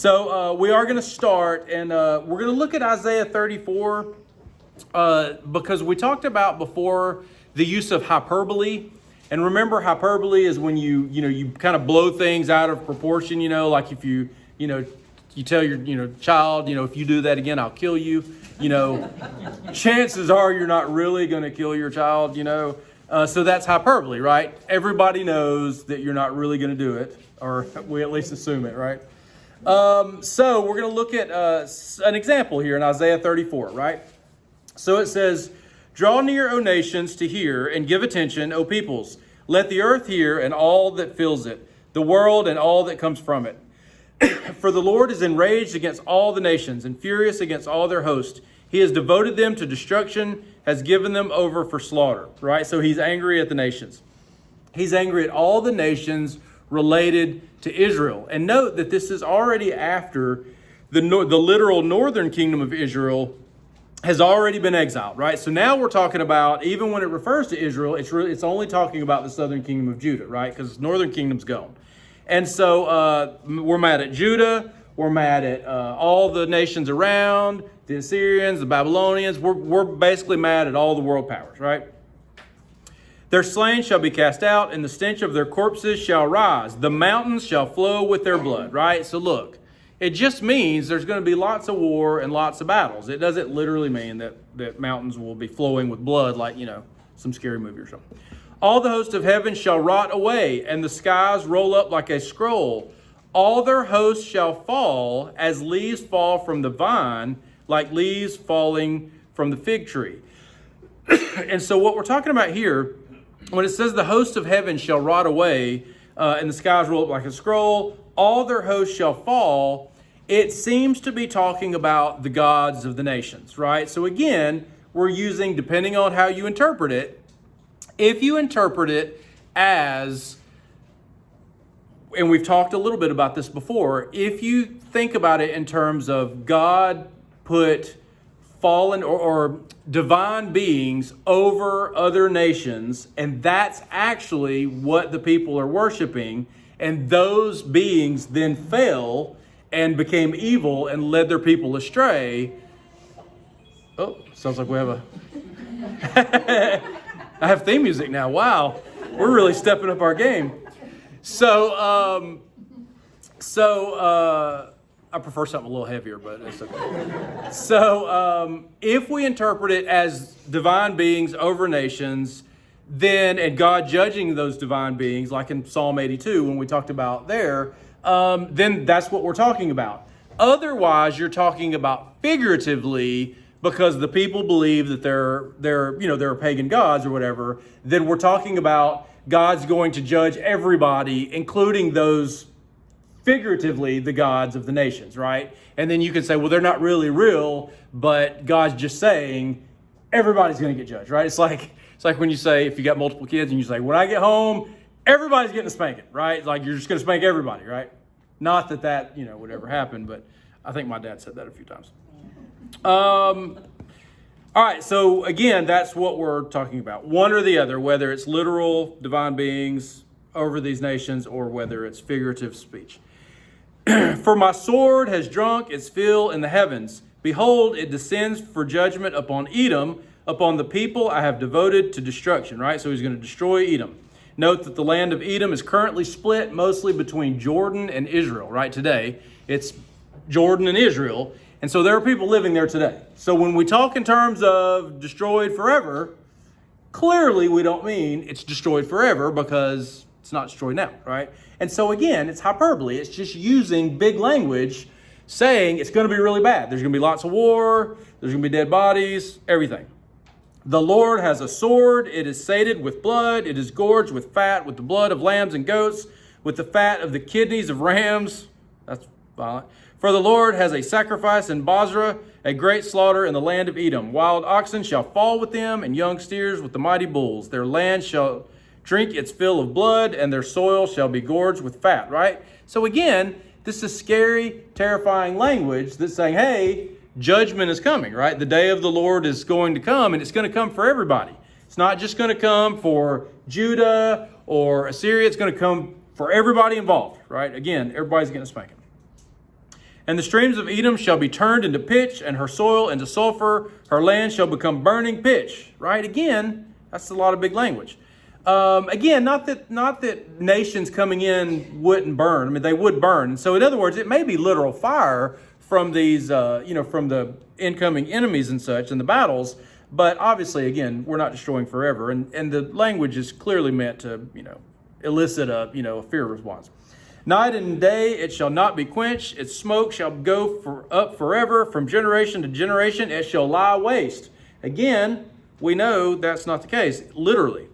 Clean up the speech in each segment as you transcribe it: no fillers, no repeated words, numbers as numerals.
So we are going to start, and we're going to look at Isaiah 34 because we talked about before the use of hyperbole. And remember, hyperbole is when you kind of blow things out of proportion, like if you tell your child, if you do that again, I'll kill you. Chances are you're not really going to kill your child, So that's hyperbole, right? Everybody knows that you're not really going to do it, or we at least assume it, right? So we're going to look at an example here in Isaiah 34, right? So it says, "Draw near, O nations, to hear, and give attention, O peoples. Let the earth hear, and all that fills it, the world and all that comes from it. For the Lord is enraged against all the nations, and furious against all their host. He has devoted them to destruction, has given them over for slaughter." Right? So he's angry at the nations. He's angry at all the nations related to Israel. And note that this is already after the literal northern kingdom of Israel has already been exiled, right? So now we're talking about, even when it refers to Israel, it's only talking about the southern kingdom of Judah, right? Because northern kingdom's gone. And so we're mad at Judah. We're mad at all the nations around, the Assyrians, the Babylonians. We're basically mad at all the world powers, right? "Their slain shall be cast out, and the stench of their corpses shall rise. The mountains shall flow with their blood," right? So look, it just means there's going to be lots of war and lots of battles. It doesn't literally mean that mountains will be flowing with blood like, some scary movie or something. "All the host of heaven shall rot away, and the skies roll up like a scroll. All their hosts shall fall as leaves fall from the vine, like leaves falling from the fig tree." And so what we're talking about here, when it says the host of heaven shall rot away, and the skies roll up like a scroll, all their hosts shall fall, it seems to be talking about the gods of the nations, right? So again, we're using, depending on how you interpret it, if you interpret it as, and we've talked a little bit about this before, if you think about it in terms of God put fallen or divine beings over other nations, and that's actually what the people are worshiping, and those beings then fell and became evil and led their people astray. Oh, sounds like we have I have theme music now. Wow. We're really stepping up our game. So I prefer something a little heavier, but it's okay. So if we interpret it as divine beings over nations, then, and God judging those divine beings, like in Psalm 82, when we talked about there, then that's what we're talking about. Otherwise, you're talking about figuratively, because the people believe that they're pagan gods or whatever. Then we're talking about God's going to judge everybody, including those figuratively the gods of the nations, right? And then you can say, well, they're not really real, but God's just saying everybody's going to get judged, right? It's like when you say, if you got multiple kids and you say, when I get home, everybody's getting a spanking, right? It's like you're just going to spank everybody, right? Not that would ever happen, but I think my dad said that a few times. All right, so again, that's what we're talking about. One or the other, whether it's literal divine beings over these nations or whether it's figurative speech. "For my sword has drunk its fill in the heavens. Behold, it descends for judgment upon Edom, upon the people I have devoted to destruction," right? So he's going to destroy Edom. Note that the land of Edom is currently split mostly between Jordan and Israel, right? Today, it's Jordan and Israel. And so there are people living there today. So when we talk in terms of destroyed forever, clearly we don't mean it's destroyed forever, because it's not destroyed now, right? And so again, it's hyperbole. It's just using big language, saying it's going to be really bad. There's going to be lots of war. There's going to be dead bodies, everything. "The Lord has a sword. It is sated with blood. It is gorged with fat, with the blood of lambs and goats, with the fat of the kidneys of rams." That's violent. "For the Lord has a sacrifice in Bozrah, a great slaughter in the land of Edom. Wild oxen shall fall with them, and young steers with the mighty bulls. Their land shall drink its fill of blood, and their soil shall be gorged with fat," right? So again, this is scary, terrifying language that's saying, hey, judgment is coming, right? The day of the Lord is going to come, and it's going to come for everybody. It's not just going to come for Judah or Assyria. It's going to come for everybody involved, right? Again, everybody's getting a spanking. And the streams of Edom shall be turned into pitch, and her soil into sulfur. Her land shall become burning pitch. Right? Again, that's a lot of big language. Again, not that nations coming in wouldn't burn. I mean, they would burn. And so, in other words, it may be literal fire from these, from the incoming enemies and such in the battles. But obviously, again, we're not destroying forever. And the language is clearly meant to, elicit a fear response. Night and day it shall not be quenched. Its smoke shall go up forever. From generation to generation it shall lie waste. Again, we know that's not the case, literally.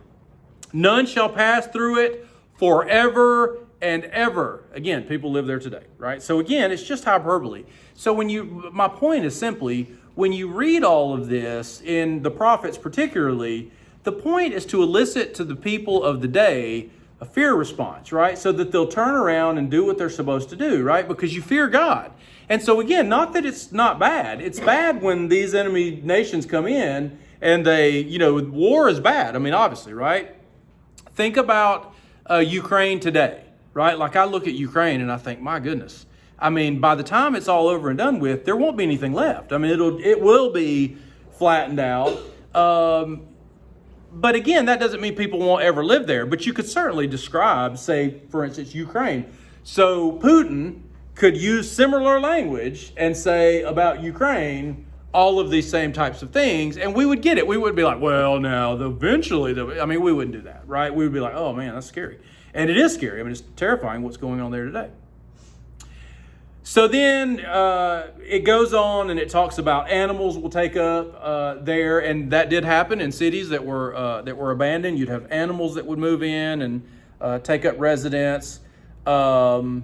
None shall pass through it forever and ever. Again, people live there today, right? So again, it's just hyperbole. So my point is simply, when you read all of this in the prophets particularly, the point is to elicit to the people of the day a fear response, right? So that they'll turn around and do what they're supposed to do, right? Because you fear God. And so again, not that it's not bad. It's bad when these enemy nations come in and they, war is bad. I mean, obviously, right? Think about Ukraine today, right? Like I look at Ukraine and I think, my goodness. I mean, by the time it's all over and done with, there won't be anything left. I mean, it will be flattened out. But again, that doesn't mean people won't ever live there. But you could certainly describe, say, for instance, Ukraine. So Putin could use similar language and say about Ukraine all of these same types of things, and we would get it. We would be like, well, now, eventually, we wouldn't do that, right? We would be like, oh, man, that's scary. And it is scary. I mean, it's terrifying what's going on there today. So then it goes on and it talks about animals will take up there, and that did happen in cities that were abandoned. You'd have animals that would move in and take up residence, and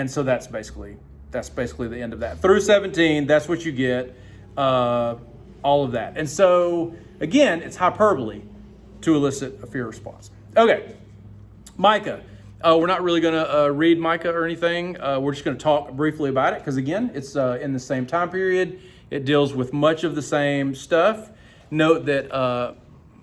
so that's basically the end of that. Through 17, that's what you get, all of that. And so again, it's hyperbole to elicit a fear response. Okay, Micah. We're not really going to read Micah or anything. We're just going to talk briefly about it because, again, it's in the same time period. It deals with much of the same stuff. Note that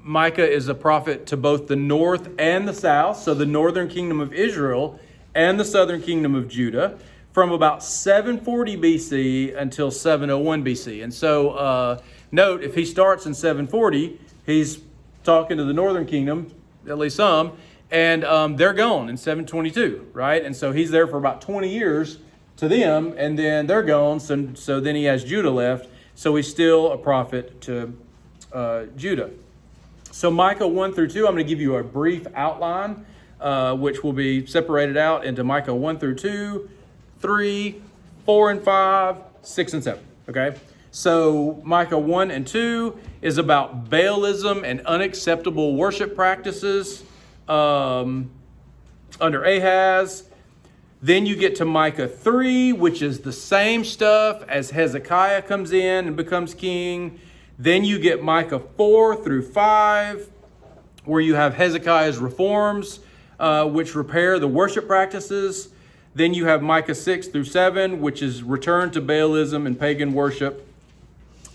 Micah is a prophet to both the north and the south, so the northern kingdom of Israel and the southern kingdom of Judah, from about 740 BC until 701 BC. And so note, if he starts in 740, he's talking to the northern kingdom, at least some, and they're gone in 722, right? And so he's there for about 20 years to them, and then they're gone. So then he has Judah left. So he's still a prophet to Judah. So Micah 1 through 2, I'm going to give you a brief outline, which will be separated out into Micah 1 through 2, 3, 4 and 5, 6 and 7, okay? So Micah 1 and 2 is about Baalism and unacceptable worship practices under Ahaz. Then you get to Micah 3, which is the same stuff as Hezekiah comes in and becomes king. Then you get Micah 4 through 5, where you have Hezekiah's reforms, which repair the worship practices. Then you have Micah 6 through 7, which is return to Baalism and pagan worship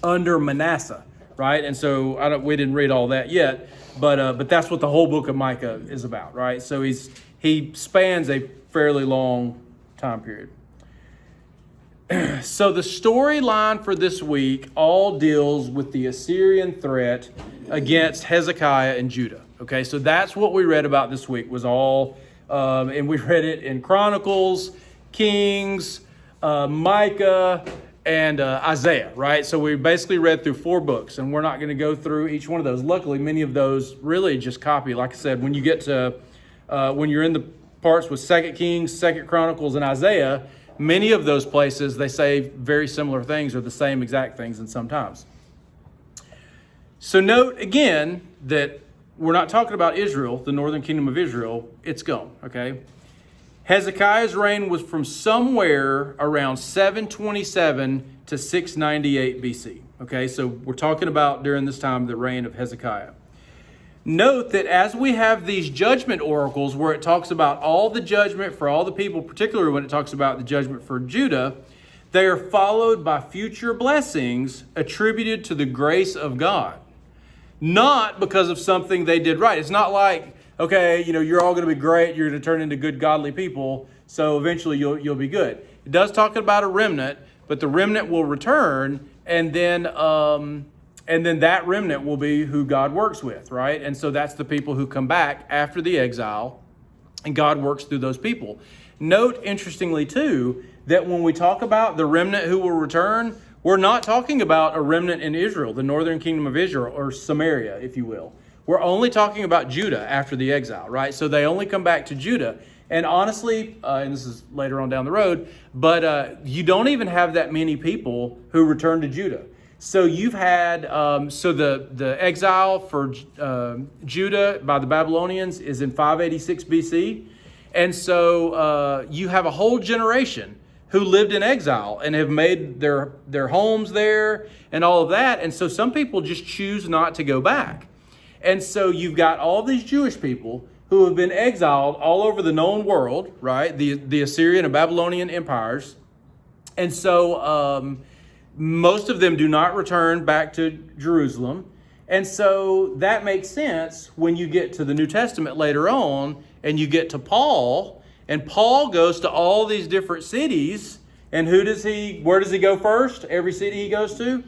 under Manasseh, right? And so we didn't read all that yet, but that's what the whole book of Micah is about, right? So he spans a fairly long time period. So the storyline for this week all deals with the Assyrian threat against Hezekiah and Judah. Okay, so that's what we read about this week was all, and we read it in Chronicles, Kings, Micah, and Isaiah, right? So we basically read through 4 books, and we're not going to go through each one of those. Luckily, many of those really just copy. Like I said, when you get to, when you're in the parts with 2 Kings, 2 Chronicles, and Isaiah, many of those places, they say very similar things or the same exact things and sometimes. So note again that we're not talking about Israel, the northern kingdom of Israel. It's gone, okay? Hezekiah's reign was from somewhere around 727 to 698 BC. Okay, so we're talking about during this time the reign of Hezekiah. Note that as we have these judgment oracles where it talks about all the judgment for all the people, particularly when it talks about the judgment for Judah, they are followed by future blessings attributed to the grace of God. Not because of something they did right. It's not like, okay, you're all going to be great. You're going to turn into good, godly people. So eventually you'll be good. It does talk about a remnant, but the remnant will return, and then that remnant will be who God works with, right? And so that's the people who come back after the exile, and God works through those people. Note, interestingly, too, that when we talk about the remnant who will return, we're not talking about a remnant in Israel, the northern kingdom of Israel, or Samaria, if you will. We're only talking about Judah after the exile, right? So they only come back to Judah. And honestly, and this is later on down the road, but you don't even have that many people who return to Judah. So you've had, the exile for Judah by the Babylonians is in 586 BC. And so you have a whole generation who lived in exile and have made their homes there and all of that. And so some people just choose not to go back. And so you've got all these Jewish people who have been exiled all over the known world, right? The Assyrian and Babylonian empires. And so most of them do not return back to Jerusalem. And so that makes sense when you get to the New Testament later on and you get to Paul. And Paul goes to all these different cities. And where does he go first? Every city he goes to?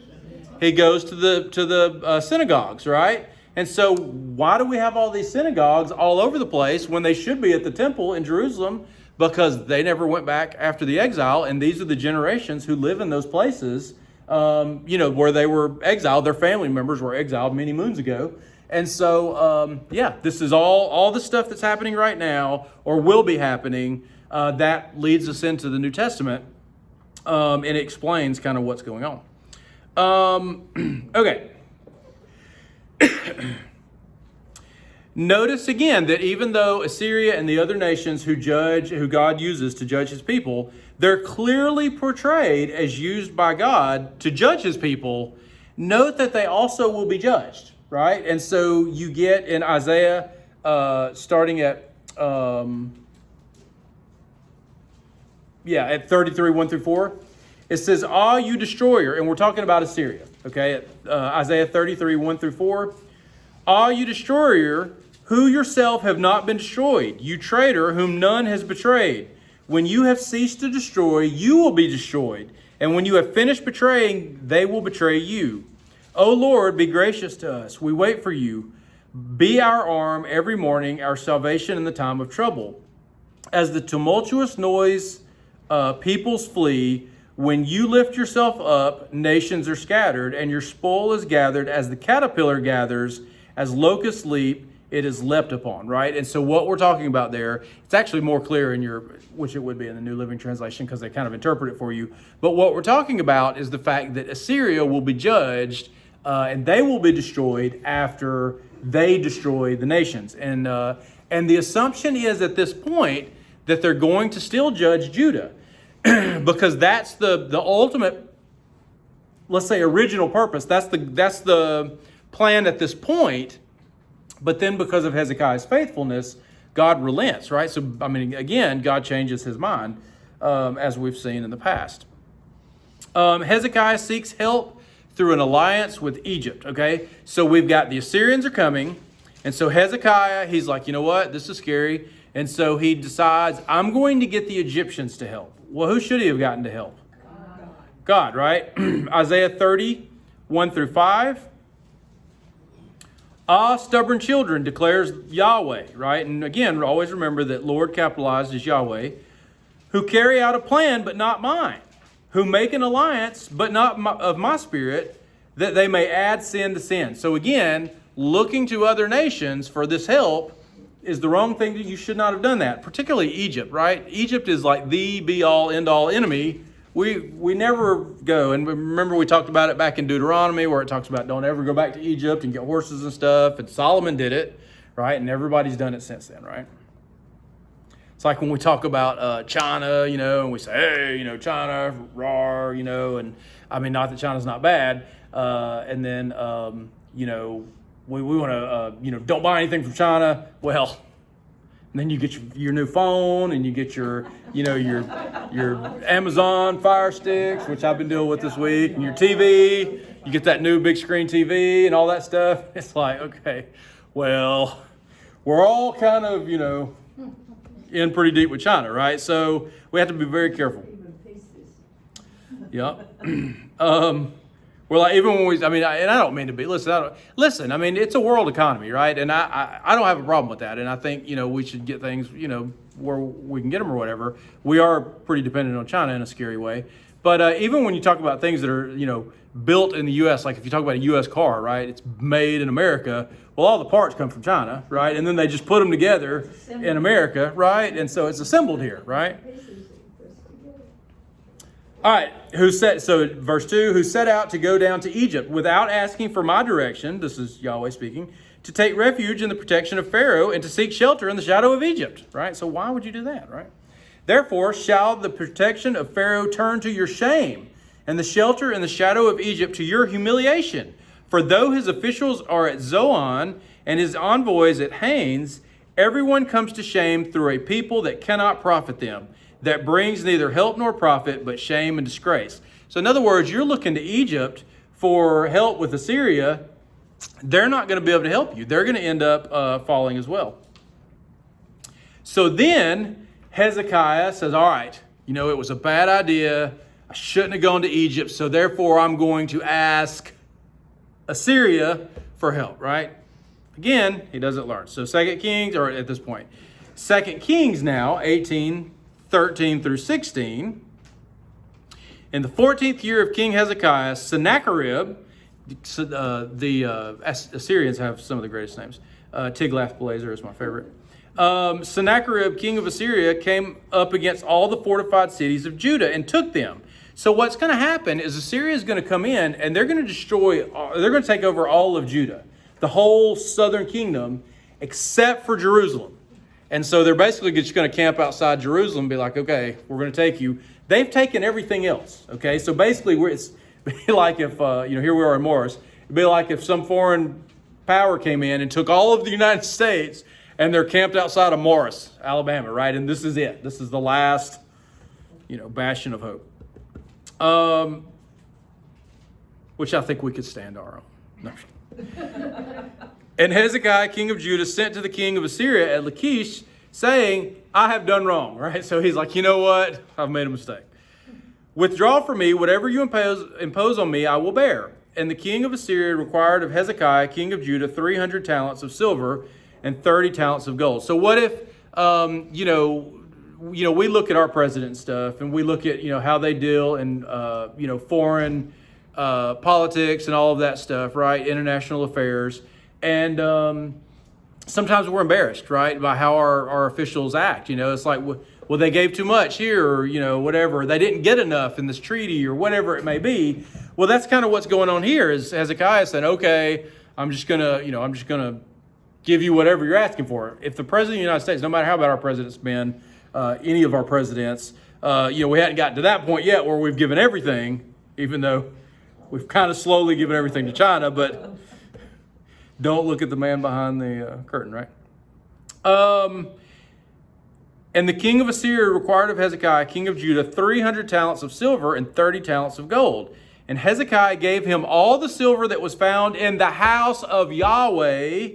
He goes to the synagogues, right? And so why do we have all these synagogues all over the place when they should be at the temple in Jerusalem? Because they never went back after the exile. And these are the generations who live in those places, where they were exiled. Their family members were exiled many moons ago. And so, this is all the stuff that's happening right now or will be happening. That leads us into the New Testament. And it explains kind of what's going on. Okay. Notice again that even though Assyria and the other nations who God uses to judge his people, they're clearly portrayed as used by God to judge his people. Note that they also will be judged, right? And so you get in Isaiah, starting at 33, 1 through 4, it says, "Ah, you destroyer," and we're talking about Assyria, okay? Isaiah 33, 1 through 4. "Ah, you destroyer, who yourself have not been destroyed, you traitor, whom none has betrayed. When you have ceased to destroy, you will be destroyed. And when you have finished betraying, they will betray you. O Lord, be gracious to us. We wait for you. Be our arm every morning, our salvation in the time of trouble. As the tumultuous noise peoples flee, when you lift yourself up, nations are scattered, and your spoil is gathered as the caterpillar gathers, as locusts leap, it is leapt upon," right? And so what we're talking about there, it's actually more clear which it would be in the New Living Translation because they kind of interpret it for you. But what we're talking about is the fact that Assyria will be judged and they will be destroyed after they destroy the nations. And the assumption is at this point that they're going to still judge Judah because that's the ultimate, let's say, original purpose. That's the plan at this point. But then because of Hezekiah's faithfulness, God relents, right? So, again, God changes his mind, as we've seen in the past. Hezekiah seeks help through an alliance with Egypt, okay? So we've got the Assyrians are coming. And so Hezekiah, he's like, you know what? This is scary. And so he decides, I'm going to get the Egyptians to help. Well, who should he have gotten to help? God, right? Isaiah 30, 1 through 5. "Ah, stubborn children, declares Yahweh," right? And again, always remember that Lord capitalized is Yahweh, "who carry out a plan, but not mine, who make an alliance, but not of my spirit, that they may add sin to sin." So again, looking to other nations for this help is the wrong thing. That you should not have done that, particularly Egypt, right? Egypt is like the be-all, end-all enemy. We never go, and remember we talked about it back in Deuteronomy where it talks about don't ever go back to Egypt and get horses and stuff, and Solomon did it, right? And everybody's done it since then, right? It's like when we talk about China, and we say, hey, China, rawr, and not that China's not bad, and then, we want to, don't buy anything from China. Well, and then you get your new phone, and you get your Amazon Fire Sticks, which I've been dealing with this week, and your TV. You get that new big screen TV and all that stuff. It's like, okay, well, we're all kind of, in pretty deep with China, right? So we have to be very careful. Yeah. We're like, even when we, I mean, and I don't mean to be, listen, I mean, it's a world economy, right? And I don't have a problem with that. And I think, we should get things, where we can get them or whatever. We are pretty dependent on China in a scary way. But even when you talk about things that are, built in the U.S., like if you talk about a U.S. car, right? It's made in America. Well, all the parts come from China, right? And then they just put them together in America, right? And so it's assembled here, right? All right, verse 2, who set out to go down to Egypt without asking for my direction, this is Yahweh speaking, to take refuge in the protection of Pharaoh and to seek shelter in the shadow of Egypt, right? So why would you do that, right? Therefore shall the protection of Pharaoh turn to your shame, and the shelter in the shadow of Egypt to your humiliation. For though his officials are at Zoan and his envoys at Hanes, everyone comes to shame through a people that cannot profit them, that brings neither help nor profit, but shame and disgrace. So in other words, you're looking to Egypt for help with Assyria. They're not going to be able to help you. They're going to end up falling as well. So then Hezekiah says, all right, it was a bad idea. I shouldn't have gone to Egypt. So therefore I'm going to ask Assyria for help, right? Again, he doesn't learn. So 2 Kings, or at this point, 2 Kings now, 18:13 through 16. In the 14th year of King Hezekiah, Sennacherib, the Assyrians have some of the greatest names. Tiglath-Pileser is my favorite. Sennacherib, king of Assyria, came up against all the fortified cities of Judah and took them. So what's going to happen is Assyria is going to come in and they're going to take over all of Judah, the whole southern kingdom, except for Jerusalem. And so they're basically just going to camp outside Jerusalem and be like, okay, we're going to take you. They've taken everything else, okay? So basically, it's be like if, here we are in Morris. It'd be like if some foreign power came in and took all of the United States and they're camped outside of Morris, Alabama, right? And this is it. This is the last, bastion of hope. Which I think we could stand our own. No. And Hezekiah, king of Judah, sent to the king of Assyria at Lachish, saying, I have done wrong, right? So he's like, you know what? I've made a mistake. Withdraw from me, whatever you impose on me, I will bear. And the king of Assyria required of Hezekiah, king of Judah, 300 talents of silver and 30 talents of gold. So what if, we look at our president and stuff, and we look at, how they deal in, foreign politics and all of that stuff, right? International affairs. And sometimes we're embarrassed, right, by how our officials act. It's like, well, they gave too much here, or, whatever. They didn't get enough in this treaty, or whatever it may be. Well, that's kind of what's going on here. Is Hezekiah said, okay, I'm just gonna give you whatever you're asking for. If the president of the United States, no matter how bad our president's been, any of our presidents, we hadn't gotten to that point yet where we've given everything, even though we've kind of slowly given everything to China, but don't look at the man behind the curtain, right? And the king of Assyria required of Hezekiah, king of Judah, 300 talents of silver and 30 talents of gold. And Hezekiah gave him all the silver that was found in the house of Yahweh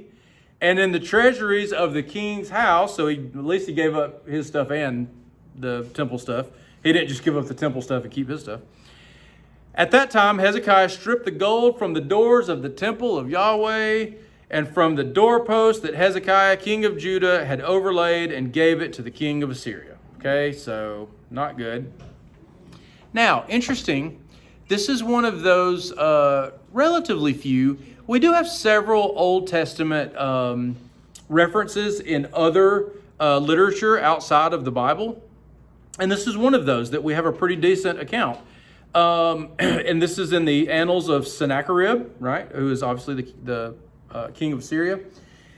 and in the treasuries of the king's house. So at least he gave up his stuff and the temple stuff. He didn't just give up the temple stuff and keep his stuff. At that time, Hezekiah stripped the gold from the doors of the temple of Yahweh and from the doorpost that Hezekiah, king of Judah, had overlaid, and gave it to the king of Assyria. Okay, so not good. Now, interesting, this is one of those relatively few. We do have several Old Testament references in other literature outside of the Bible. And this is one of those that we have a pretty decent account. And this is in the Annals of Sennacherib, right? Who is obviously the king of Syria.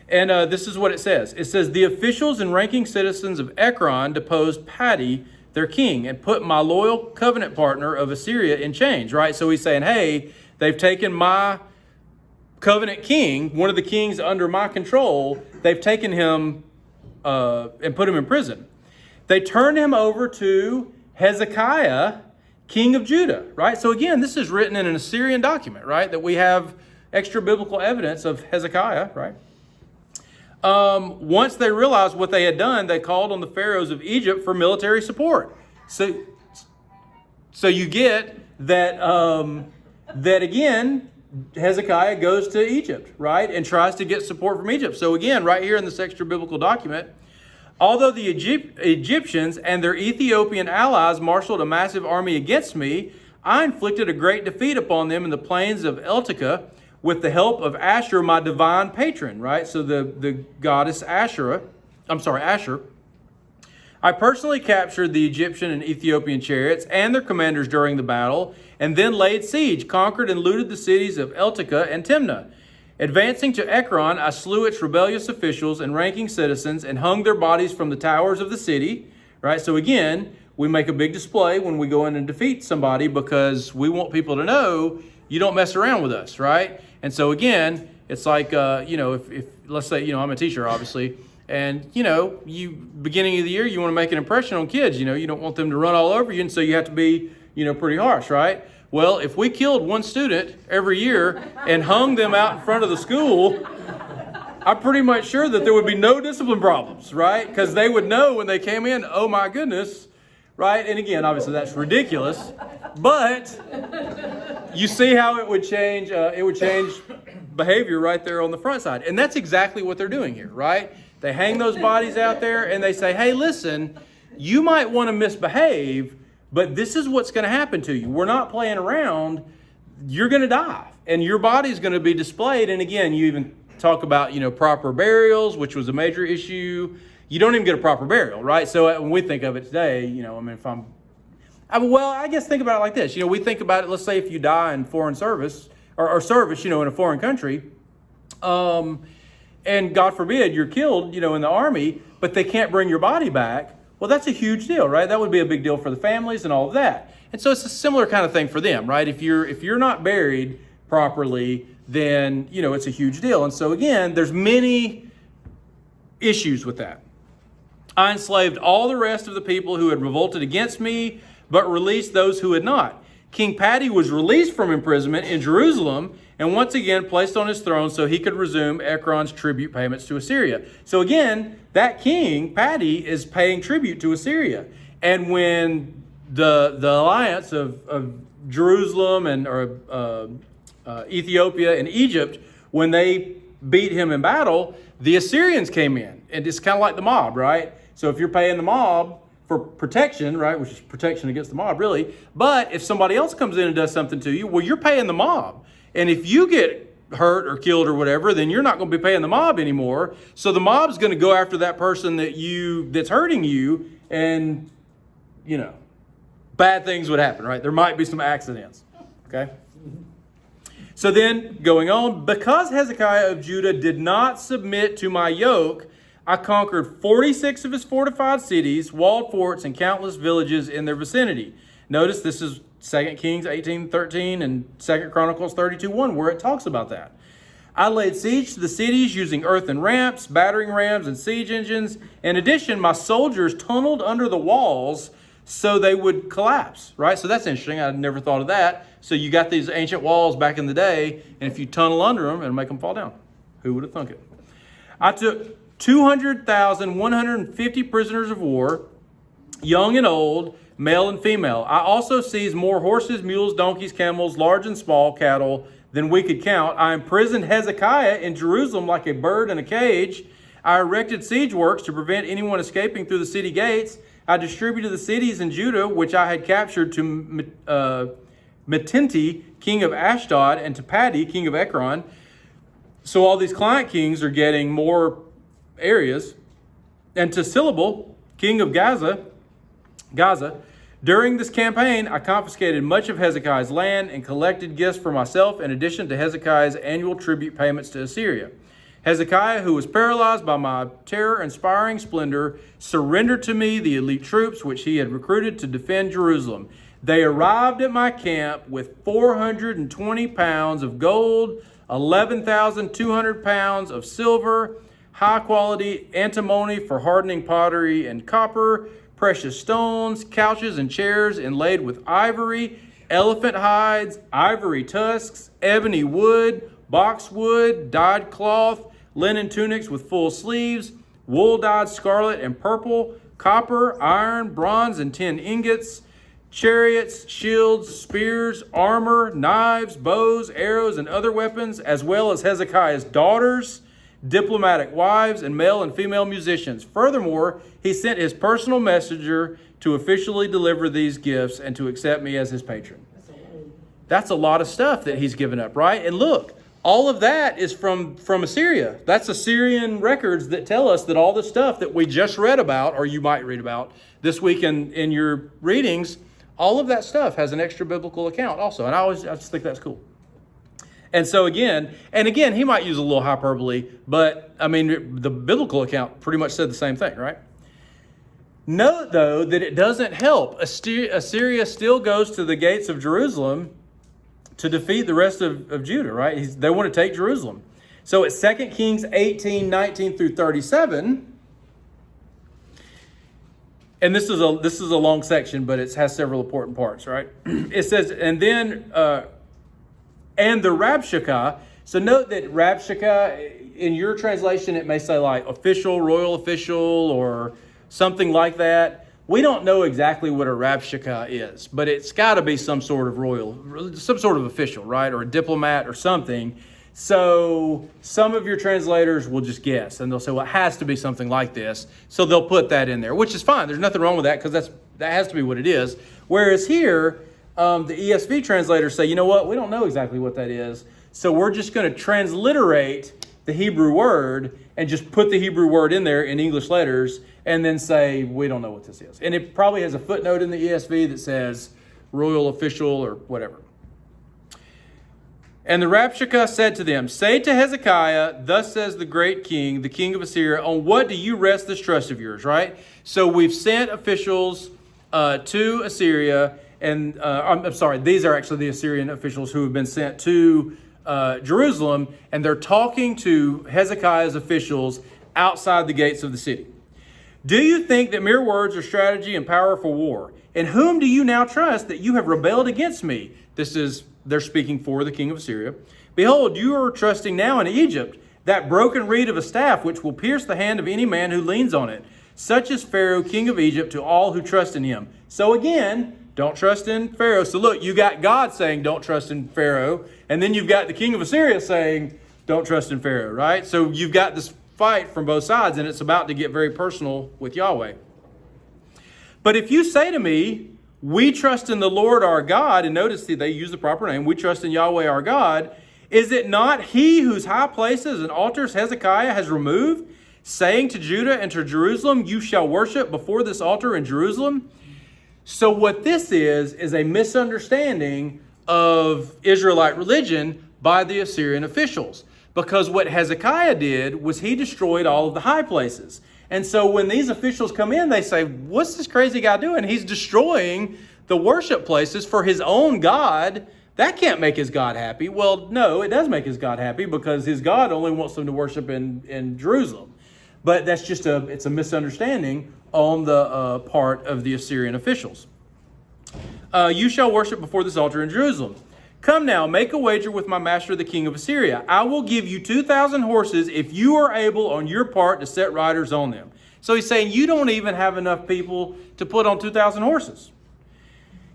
And this is what it says. It says, the officials and ranking citizens of Ekron deposed Patti, their king, and put my loyal covenant partner of Assyria in chains, right? So he's saying, hey, they've taken my covenant king, one of the kings under my control. They've taken him and put him in prison. They turned him over to Hezekiah, king of Judah, right? So again, this is written in an Assyrian document, right? That we have extra biblical evidence of Hezekiah, right? Once they realized what they had done, they called on the pharaohs of Egypt for military support. So you get that again, Hezekiah goes to Egypt, right, and tries to get support from Egypt. So again, right here in this extra biblical document, although the Egyptians and their Ethiopian allies marshaled a massive army against me, I inflicted a great defeat upon them in the plains of Eltica with the help of Asher, my divine patron, right? So the goddess Asher. I personally captured the Egyptian and Ethiopian chariots and their commanders during the battle, and then laid siege, conquered and looted the cities of Eltica and Timnah. Advancing to Ekron, I slew its rebellious officials and ranking citizens and hung their bodies from the towers of the city, right? So again, we make a big display when we go in and defeat somebody because we want people to know you don't mess around with us, right? And so again, it's like, if let's say, I'm a teacher, obviously, and, you beginning of the year, you want to make an impression on kids, you don't want them to run all over you, and so you have to be, pretty harsh, right? Well, if we killed one student every year and hung them out in front of the school, I'm pretty much sure that there would be no discipline problems, right? Because they would know when they came in, oh my goodness, right? And again, obviously that's ridiculous, but you see how it would change behavior right there on the front side. And that's exactly what they're doing here, right? They hang those bodies out there and they say, hey, listen, you might want to misbehave, but this is what's going to happen to you. We're not playing around. You're going to die, and your body's going to be displayed. And again, you even talk about, proper burials, which was a major issue. You don't even get a proper burial, right? So when we think of it today, I guess think about it like this. We think about it, let's say if you die in foreign service or service, in a foreign country, and God forbid you're killed, in the army, but they can't bring your body back. Well, that's a huge deal, right? That would be a big deal for the families and all of that. And so it's a similar kind of thing for them, right? If you're not buried properly, then, it's a huge deal. And so again, there's many issues with that. I enslaved all the rest of the people who had revolted against me, but released those who had not. King Patti was released from imprisonment in Jerusalem and once again placed on his throne so he could resume Ekron's tribute payments to Assyria. So again, that king, Patti, is paying tribute to Assyria. And when the alliance of Jerusalem and Ethiopia and Egypt, when they beat him in battle, the Assyrians came in. And it's kind of like the mob, right? So if you're paying the mob for protection, right, which is protection against the mob, really. But if somebody else comes in and does something to you, well, you're paying the mob. And if you get hurt or killed or whatever, then you're not going to be paying the mob anymore. So the mob's going to go after that person that's hurting you, and, bad things would happen, right? There might be some accidents, okay? So then, going on, because Hezekiah of Judah did not submit to my yoke, I conquered 46 of his fortified cities, walled forts, and countless villages in their vicinity. Notice this is 2 Kings 18:13 and 2 Chronicles 32:1, where it talks about that. I laid siege to the cities using earthen ramps, battering rams, and siege engines. In addition, my soldiers tunneled under the walls so they would collapse, right? So that's interesting. I never thought of that. So you got these ancient walls back in the day, and if you tunnel under them, it'll make them fall down. Who would have thunk it? I took 200,150 prisoners of war, young and old, male and female. I also seized more horses, mules, donkeys, camels, large and small cattle than we could count. I imprisoned Hezekiah in Jerusalem like a bird in a cage. I erected siege works to prevent anyone escaping through the city gates. I distributed the cities in Judah, which I had captured, to Metinti, king of Ashdod, and to Patti, king of Ekron. So all these client kings are getting more areas. And to Silabal, king of Gaza. During this campaign, I confiscated much of Hezekiah's land and collected gifts for myself in addition to Hezekiah's annual tribute payments to Assyria. Hezekiah, who was paralyzed by my terror-inspiring splendor, surrendered to me the elite troops which he had recruited to defend Jerusalem. They arrived at my camp with 420 pounds of gold, 11,200 pounds of silver, high-quality antimony for hardening pottery and copper, precious stones, couches and chairs inlaid with ivory, elephant hides, ivory tusks, ebony wood, boxwood, dyed cloth, linen tunics with full sleeves, wool dyed scarlet and purple, copper, iron, bronze, and tin ingots, chariots, shields, spears, armor, knives, bows, arrows, and other weapons, as well as Hezekiah's daughters, diplomatic wives, and male and female musicians. Furthermore, he sent his personal messenger to officially deliver these gifts and to accept me as his patron. That's a lot of stuff that he's given up, right? And look, all of that is from Assyria. That's Assyrian records that tell us that all the stuff that we just read about, or you might read about this week in your readings, all of that stuff has an extra biblical account also. And I just think that's cool. And so again, he might use a little hyperbole, but I mean, the biblical account pretty much said the same thing, right? Note, though, that it doesn't help. Assyria still goes to the gates of Jerusalem to defeat the rest of Judah, right? They want to take Jerusalem. So it's 2 Kings 18, 19 through 37. And this is a long section, but it has several important parts, right? It says, and the Rabshakeh. So note that Rabshakeh, in your translation, it may say like official, royal official, or something like that. We don't know exactly what a Rabshakeh is, but it's got to be some sort of royal, some sort of official, right? Or a diplomat or something. So some of your translators will just guess, and they'll say, well, it has to be something like this. So they'll put that in there, which is fine. There's nothing wrong with that, because that has to be what it is. Whereas here, the ESV translators say, you know what? We don't know exactly what that is. So we're just going to transliterate the Hebrew word and just put the Hebrew word in there in English letters and then say, we don't know what this is. And it probably has a footnote in the ESV that says royal official or whatever. And the Rabshakeh said to them, say to Hezekiah, thus says the great king, the king of Assyria, on what do you rest this trust of yours, right? So we've sent officials to Assyria, and I'm sorry, these are actually the Assyrian officials who have been sent to Jerusalem, and they're talking to Hezekiah's officials outside the gates of the city. Do you think that mere words are strategy and power for war? In whom do you now trust that you have rebelled against me? They're speaking for the king of Assyria. Behold, you are trusting now in Egypt, that broken reed of a staff which will pierce the hand of any man who leans on it. Such is Pharaoh, king of Egypt, to all who trust in him. So again, don't trust in Pharaoh. So look, you got God saying don't trust in Pharaoh. And then you've got the king of Assyria saying don't trust in Pharaoh, right? So you've got this fight from both sides, and it's about to get very personal with Yahweh. But if you say to me, we trust in the Lord our God, and notice they use the proper name, we trust in Yahweh our God, is it not he whose high places and altars Hezekiah has removed, saying to Judah and to Jerusalem, you shall worship before this altar in Jerusalem? So what this is a misunderstanding of Israelite religion by the Assyrian officials. Because what Hezekiah did was he destroyed all of the high places. And so when these officials come in, they say, what's this crazy guy doing? He's destroying the worship places for his own God. That can't make his God happy. Well, no, it does make his God happy, because his God only wants them to worship in Jerusalem. But that's just it's a misunderstanding on the part of the Assyrian officials. You shall worship before this altar in Jerusalem. Come now, make a wager with my master, the king of Assyria. I will give you 2,000 horses if you are able on your part to set riders on them. So he's saying you don't even have enough people to put on 2,000 horses.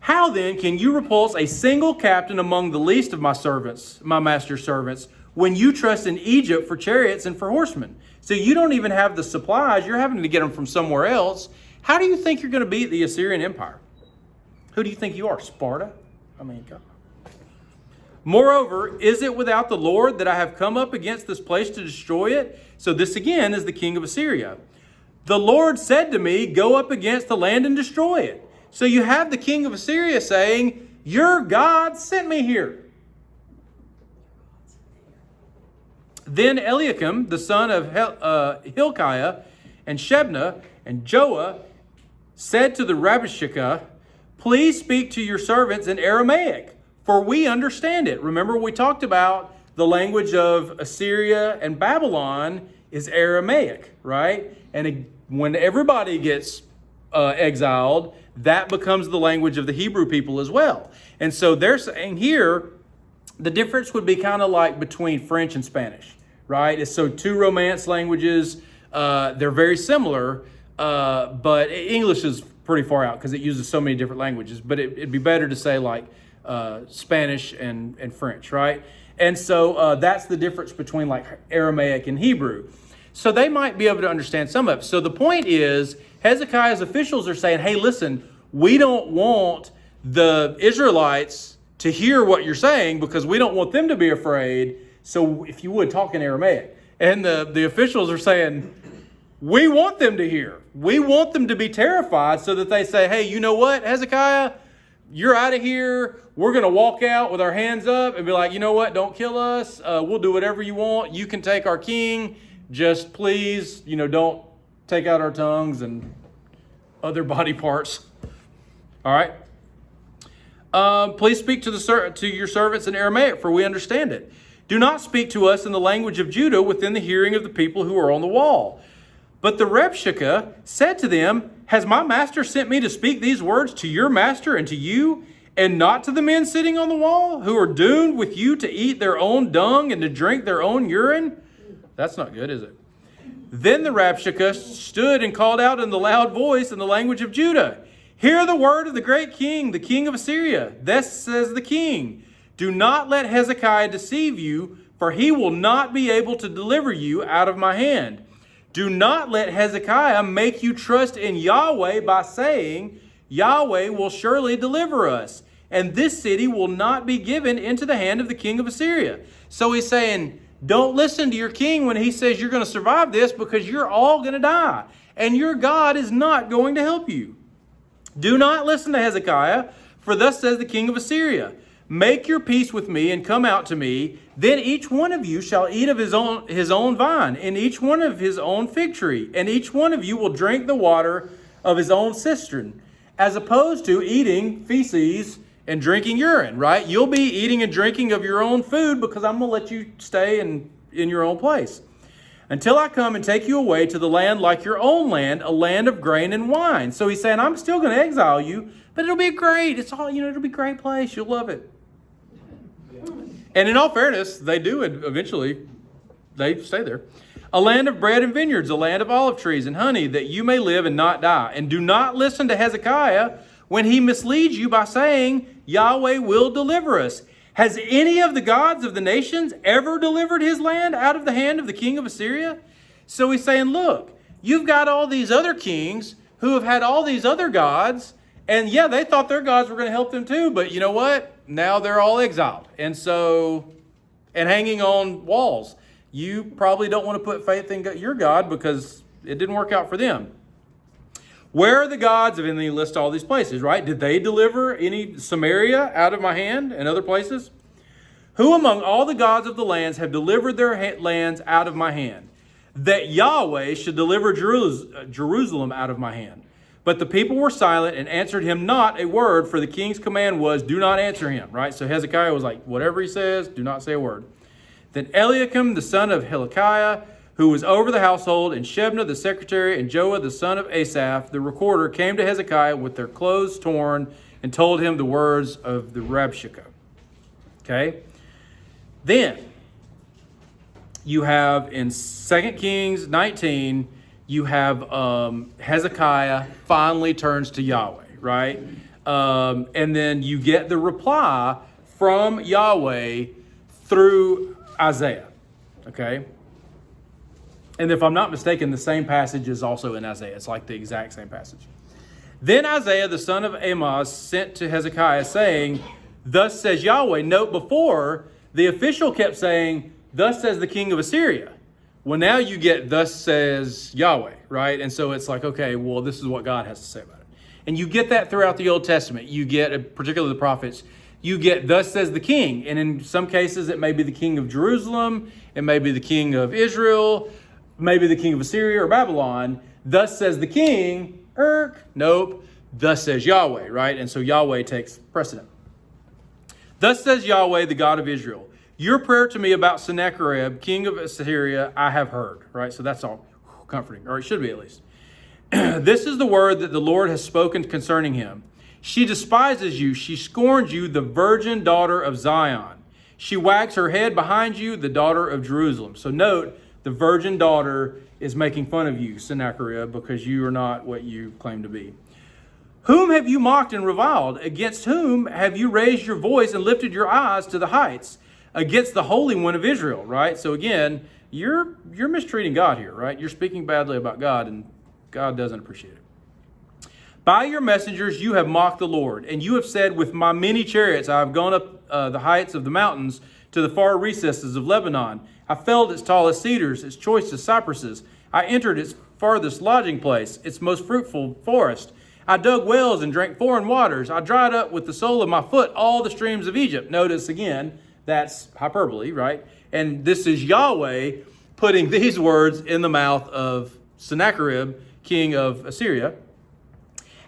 How then can you repulse a single captain among the least of my servants, my master's servants, when you trust in Egypt for chariots and for horsemen? So you don't even have the supplies. You're having to get them from somewhere else. How do you think you're going to beat the Assyrian Empire? Who do you think you are, Sparta? I mean, God. Moreover, is it without the Lord that I have come up against this place to destroy it? So this again is the king of Assyria. The Lord said to me, go up against the land and destroy it. So you have the king of Assyria saying, your God sent me here. Then Eliakim, the son of Hilkiah, and Shebna, and Joah, said to the Rabshakeh, please speak to your servants in Aramaic, for we understand it. Remember, we talked about the language of Assyria and Babylon is Aramaic, right? And when everybody gets exiled, that becomes the language of the Hebrew people as well. And so they're saying here, the difference would be kind of like between French and Spanish, right? So two Romance languages, they're very similar, but English is pretty far out because it uses so many different languages. But it'd be better to say like Spanish and French, right? And so that's the difference between like Aramaic and Hebrew. So they might be able to understand some of it. So the point is, Hezekiah's officials are saying, hey, listen, we don't want the Israelites to hear what you're saying because we don't want them to be afraid. So if you would, talk in Aramaic. And the officials are saying, we want them to hear. We want them to be terrified so that they say, hey, you know what, Hezekiah, you're out of here. We're going to walk out with our hands up and be like, you know what, don't kill us. We'll do whatever you want. You can take our king. Just please, don't take out our tongues and other body parts. All right. Please speak to your servants in Aramaic, for we understand it. Do not speak to us in the language of Judah within the hearing of the people who are on the wall. But the Rabshakeh said to them, has my master sent me to speak these words to your master and to you, and not to the men sitting on the wall, who are doomed with you to eat their own dung and to drink their own urine? That's not good, is it? Then the Rabshakeh stood and called out in the loud voice in the language of Judah, hear the word of the great king, the king of Assyria. Thus says the king, do not let Hezekiah deceive you, for he will not be able to deliver you out of my hand. Do not let Hezekiah make you trust in Yahweh by saying, Yahweh will surely deliver us, and this city will not be given into the hand of the king of Assyria. So he's saying, don't listen to your king when he says you're going to survive this, because you're all going to die, and your God is not going to help you. Do not listen to Hezekiah, for thus says the king of Assyria, make your peace with me and come out to me. Then each one of you shall eat of his own vine, and each one of his own fig tree, and each one of you will drink the water of his own cistern, as opposed to eating feces and drinking urine, right? You'll be eating and drinking of your own food because I'm going to let you stay in your own place. Until I come and take you away to the land like your own land, a land of grain and wine. So he's saying, I'm still going to exile you, but it'll be great. It'll be a great place. You'll love it. And in all fairness, they do, and eventually they stay there. A land of bread and vineyards, a land of olive trees and honey, that you may live and not die. And do not listen to Hezekiah when he misleads you by saying, Yahweh will deliver us. Has any of the gods of the nations ever delivered his land out of the hand of the king of Assyria? So he's saying, look, you've got all these other kings who have had all these other gods, and yeah, they thought their gods were going to help them too, but you know what? Now they're all exiled. And hanging on walls. You probably don't want to put faith in your God because it didn't work out for them. Where are the gods of, and they list all these places, right? Did they deliver any Samaria out of my hand and other places? Who among all the gods of the lands have delivered their lands out of my hand? That Yahweh should deliver Jerusalem out of my hand. But the people were silent and answered him not a word, for the king's command was, do not answer him, right? So Hezekiah was like, whatever he says, do not say a word. Then Eliakim, the son of Hilkiah, who was over the household, and Shebna, the secretary, and Joah, the son of Asaph, the recorder, came to Hezekiah with their clothes torn and told him the words of the Rabshakeh. Okay? Then, you have in 2 Kings 19, you have Hezekiah finally turns to Yahweh, right? And then you get the reply from Yahweh through Isaiah, okay? And if I'm not mistaken, the same passage is also in Isaiah. It's like the exact same passage. Then Isaiah, the son of Amoz, sent to Hezekiah saying, thus says Yahweh. Note before, the official kept saying, thus says the king of Assyria. Well, now you get, thus says Yahweh, right? And so it's like, okay, well, this is what God has to say about it. And you get that throughout the Old Testament. You get, particularly the prophets, you get, thus says the king. And in some cases, it may be the king of Jerusalem. It may be the king of Israel. Maybe the king of Assyria or Babylon. Thus says the king. Nope. Thus says Yahweh, right? And so Yahweh takes precedent. Thus says Yahweh, the God of Israel. Your prayer to me about Sennacherib, king of Assyria, I have heard, right? So that's all comforting, or it should be at least. This is the word that the Lord has spoken concerning him. She despises you. She scorns you, the virgin daughter of Zion. She wags her head behind you, the daughter of Jerusalem. So note, the virgin daughter is making fun of you, Sennacherib, because you are not what you claim to be. Whom have you mocked and reviled? Against whom have you raised your voice and lifted your eyes to the heights? Against the Holy One of Israel, right? So again, you're mistreating God here, right? You're speaking badly about God, and God doesn't appreciate it. By your messengers you have mocked the Lord, and you have said, with my many chariots I have gone up the heights of the mountains to the far recesses of Lebanon. I felled its tallest cedars, its choicest cypresses. I entered its farthest lodging place, its most fruitful forest. I dug wells and drank foreign waters. I dried up with the sole of my foot all the streams of Egypt. Notice again, that's hyperbole, right? And this is Yahweh putting these words in the mouth of Sennacherib, king of Assyria.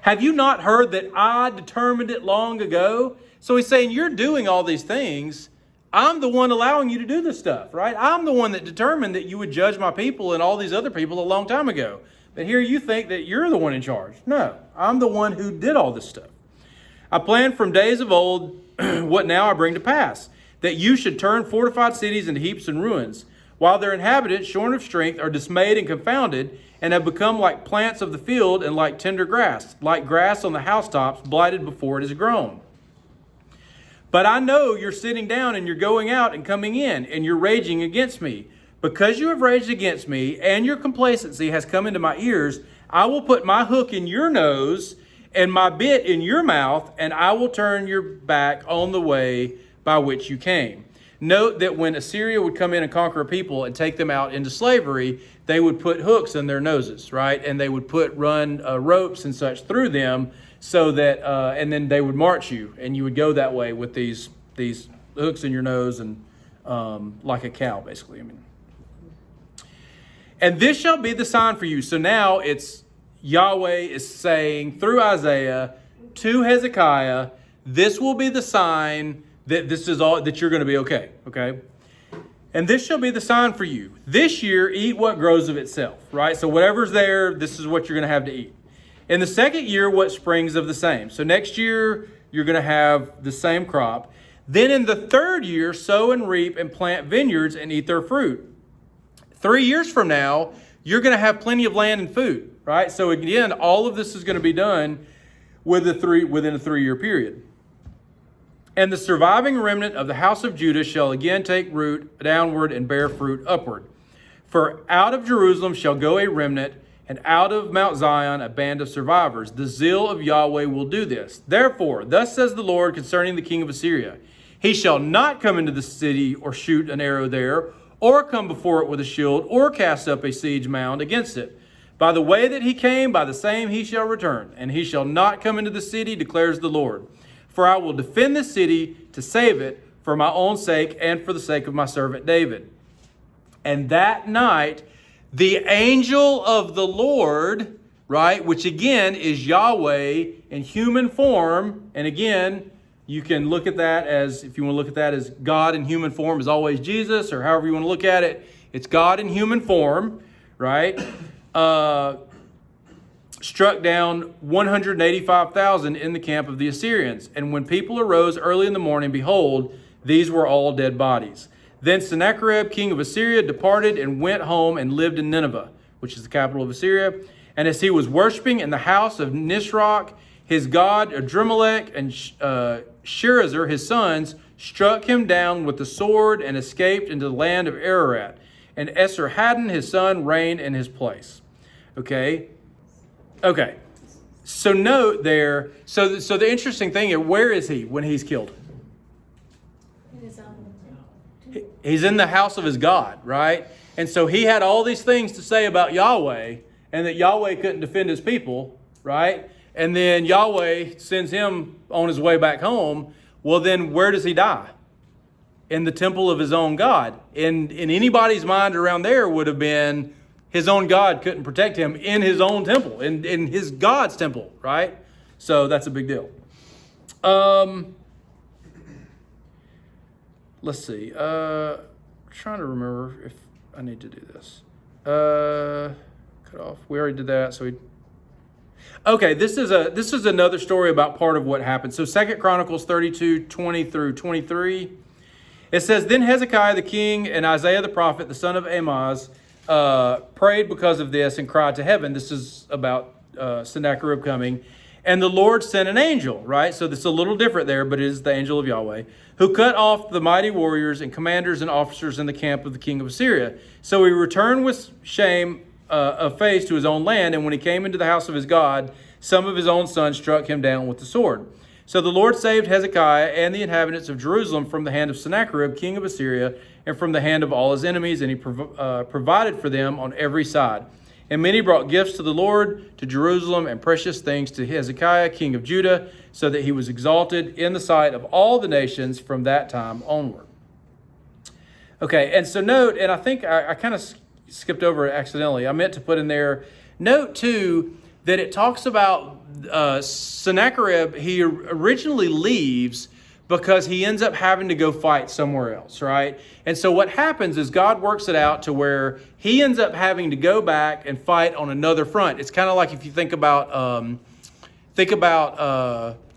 Have you not heard that I determined it long ago? So he's saying, you're doing all these things. I'm the one allowing you to do this stuff, right? I'm the one that determined that you would judge my people and all these other people a long time ago. But here you think that you're the one in charge. No, I'm the one who did all this stuff. I planned from days of old what now I bring to pass, that you should turn fortified cities into heaps and ruins, while their inhabitants, shorn of strength, are dismayed and confounded, and have become like plants of the field and like tender grass, like grass on the housetops, blighted before it is grown. But I know you're sitting down and you're going out and coming in, and you're raging against me. Because you have raged against me, and your complacency has come into my ears, I will put my hook in your nose and my bit in your mouth, and I will turn your back on the way by which you came. Note that when Assyria would come in and conquer a people and take them out into slavery, they would put hooks in their noses, right? And they would run ropes and such through them, so that, and then they would march you, and you would go that way with these hooks in your nose, and like a cow, basically. And this shall be the sign for you. So now it's Yahweh is saying through Isaiah to Hezekiah, this will be the sign that this is all, that you're going to be okay. Okay. And this shall be the sign for you. This year, eat what grows of itself, right? So whatever's there, this is what you're going to have to eat. In the second year, what springs of the same. So next year, you're going to have the same crop. Then in the third year, sow and reap and plant vineyards and eat their fruit. 3 years from now, you're going to have plenty of land and food, right? So again, all of this is going to be done within a 3-year period. And the surviving remnant of the house of Judah shall again take root downward and bear fruit upward. For out of Jerusalem shall go a remnant, and out of Mount Zion a band of survivors. The zeal of Yahweh will do this. Therefore, thus says the Lord concerning the king of Assyria, he shall not come into the city or shoot an arrow there, or come before it with a shield, or cast up a siege mound against it. By the way that he came, by the same he shall return, and he shall not come into the city, declares the Lord. For I will defend the city to save it for my own sake and for the sake of my servant David. And that night, the angel of the Lord, right, which again is Yahweh in human form, and again, you can look at that as, if you want to look at that as God in human form is always Jesus, or however you want to look at it, it's God in human form, right? Struck down 185,000 in the camp of the Assyrians. And when people arose early in the morning, behold, these were all dead bodies. Then Sennacherib, king of Assyria, departed and went home and lived in Nineveh, which is the capital of Assyria. And as he was worshiping in the house of Nisroch, his god Adrimelech and Sherezer, his sons, struck him down with the sword and escaped into the land of Ararat. And Esarhaddon, his son, reigned in his place. Okay. So note there, so the interesting thing is, where is he when he's killed? He's in the house of his God, right? And so he had all these things to say about Yahweh, and that Yahweh couldn't defend his people, right? And then Yahweh sends him on his way back home. Well, then where does he die? In the temple of his own God. In anybody's mind around there would have been his own God couldn't protect him in his own temple, in his God's temple, right? So that's a big deal. Let's see. Trying to remember if I need to do this. Cut off. We already did that. Okay, this is another story about part of what happened. So 2 Chronicles 32, 20 through 23. It says, Then Hezekiah the king and Isaiah the prophet, the son of Amoz, prayed because of this and cried to heaven. This is about Sennacherib coming. And the Lord sent an angel, right? So this is a little different there, but it is the angel of Yahweh, who cut off the mighty warriors and commanders and officers in the camp of the king of Assyria. So he returned with shame of face to his own land, and when he came into the house of his God, some of his own sons struck him down with the sword. So the Lord saved Hezekiah and the inhabitants of Jerusalem from the hand of Sennacherib, king of Assyria, and from the hand of all his enemies, and he provided for them on every side. And many brought gifts to the Lord, to Jerusalem, and precious things to Hezekiah, king of Judah, so that he was exalted in the sight of all the nations from that time onward. Okay, and so note, and I think I kind of skipped over it accidentally. I meant to put in there, note too, that it talks about Sennacherib. He originally leaves because he ends up having to go fight somewhere else, right? And so what happens is God works it out to where he ends up having to go back and fight on another front. It's kind of like if you think about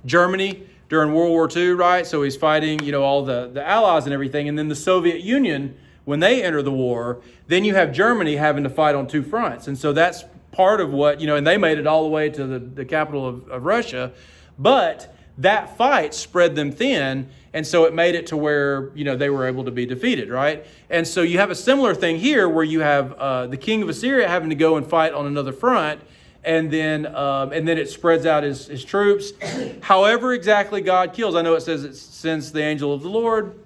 Germany during World War II, right? So he's fighting, all the allies and everything. And then the Soviet Union, when they enter the war, then you have Germany having to fight on two fronts. And so that's part of what, and they made it all the way to the capital of Russia. But that fight spread them thin, and so it made it to where, they were able to be defeated, right? And so you have a similar thing here where you have the king of Assyria having to go and fight on another front, and then it spreads out his troops. However exactly God kills, I know it says it sends the angel of the Lord.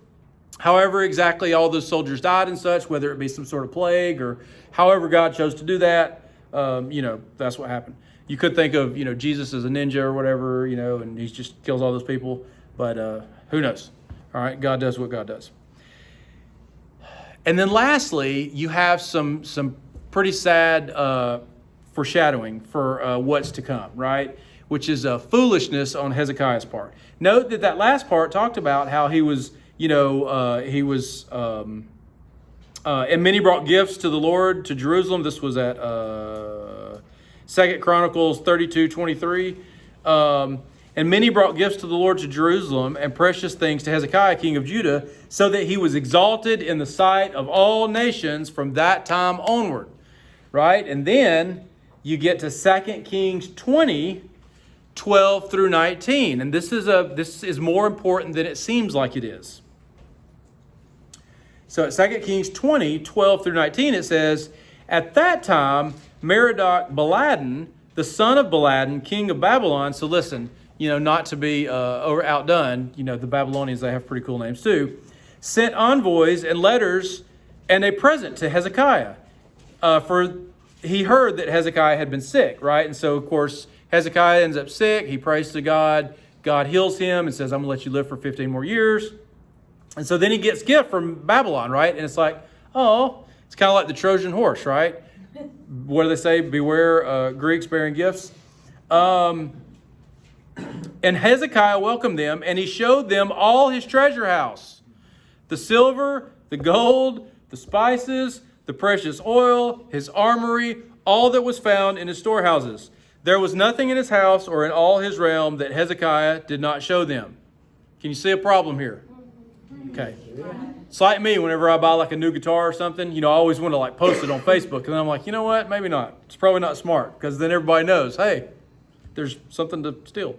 However exactly all those soldiers died and such, whether it be some sort of plague or however God chose to do that, that's what happened. You could think of, Jesus as a ninja or whatever, and he just kills all those people. But who knows? All right, God does what God does. And then lastly, you have some pretty sad foreshadowing for what's to come, right? Which is foolishness on Hezekiah's part. Note that last part talked about how he was, and many brought gifts to the Lord, to Jerusalem. This was at 2 Chronicles 32:23. And many brought gifts to the Lord to Jerusalem and precious things to Hezekiah, king of Judah, so that he was exalted in the sight of all nations from that time onward. Right? And then you get to 2 Kings 20:12 through 19. And this is more important than it seems like it is. So at 2 Kings 20:12 through 19, it says, "At that time, Merodach-Baladan, the son of Baladan, king of Babylon," so listen, not to be outdone, the Babylonians, they have pretty cool names too, "sent envoys and letters and a present to Hezekiah. For he heard that Hezekiah had been sick," right? And so, of course, Hezekiah ends up sick. He prays to God. God heals him and says, "I'm going to let you live for 15 more years." And so then he gets gift from Babylon, right? And it's like, oh, it's kind of like the Trojan horse, right? What do they say? Beware Greeks bearing gifts. And Hezekiah welcomed them, and he showed them all his treasure house, the silver, the gold, the spices, the precious oil, his armory, all that was found in his storehouses. There was nothing in his house or in all his realm that Hezekiah did not show them. Can you see a problem here? Okay. It's like me whenever I buy like a new guitar or something, I always want to like post it on Facebook. And I'm like, you know what? Maybe not. It's probably not smart because then everybody knows, hey, there's something to steal.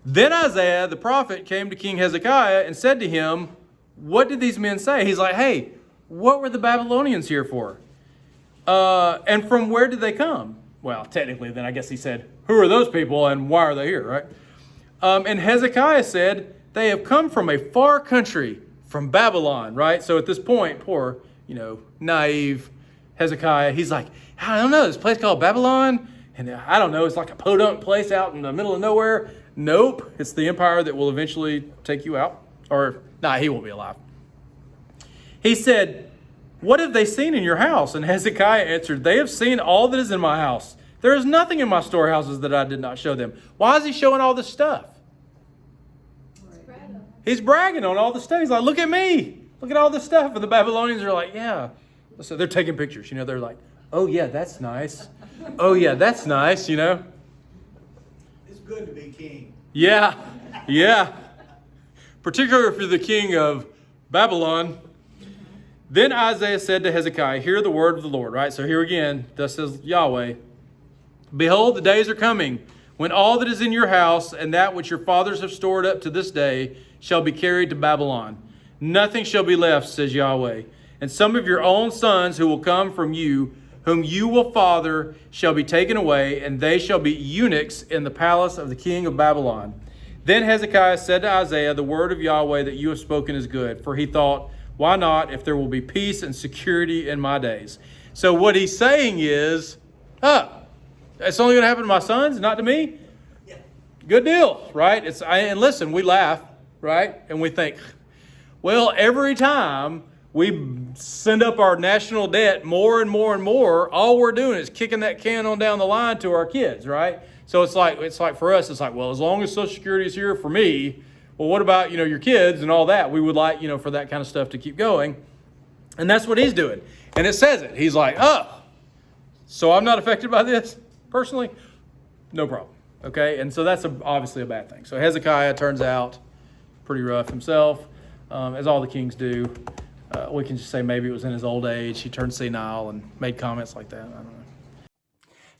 Then Isaiah, the prophet, came to King Hezekiah and said to him, "What did these men say?" He's like, hey, what were the Babylonians here for? And from where did they come? Well, technically, then I guess he said, who are those people and why are they here, right? And Hezekiah said, they have come from a far country, from Babylon, right? So at this point, poor, naive Hezekiah, he's like, I don't know, this place called Babylon, and I don't know, it's like a podunk place out in the middle of nowhere. Nope, it's the empire that will eventually take you out. Or, he won't be alive. He said, what have they seen in your house? And Hezekiah answered, they have seen all that is in my house. There is nothing in my storehouses that I did not show them. Why is he showing all this stuff? He's bragging on all the stuff. He's like, look at me. Look at all this stuff. And the Babylonians are like, yeah. So they're taking pictures. They're like, oh, yeah, that's nice. Oh, yeah, that's nice, It's good to be king. Yeah. Particularly if you're the king of Babylon. Then Isaiah said to Hezekiah, hear the word of the Lord, right? So here again, thus says Yahweh, behold, the days are coming when all that is in your house and that which your fathers have stored up to this day shall be carried to Babylon. Nothing shall be left, says Yahweh. And some of your own sons who will come from you, whom you will father, shall be taken away, and they shall be eunuchs in the palace of the king of Babylon. Then Hezekiah said to Isaiah, the word of Yahweh that you have spoken is good. For he thought, why not, if there will be peace and security in my days? So what he's saying is, it's only going to happen to my sons, not to me? Yeah. Good deal, right? And listen, we laugh, right? And we think, well, every time we send up our national debt more and more and more, all we're doing is kicking that can on down the line to our kids, right? So it's like for us, it's like, well, as long as Social Security is here for me, well, what about, your kids and all that? We would like, for that kind of stuff to keep going. And that's what he's doing. And it says it. He's like, so I'm not affected by this personally? No problem. Okay? And so that's obviously a bad thing. So Hezekiah turns out pretty rough himself, as all the kings do. We can just say maybe it was in his old age. He turned senile and made comments like that. I don't know.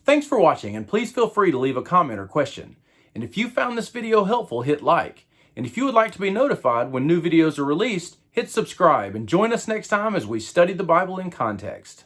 Thanks for watching, and please feel free to leave a comment or question. And if you found this video helpful, hit like. And if you would like to be notified when new videos are released, hit subscribe and join us next time as we study the Bible in context.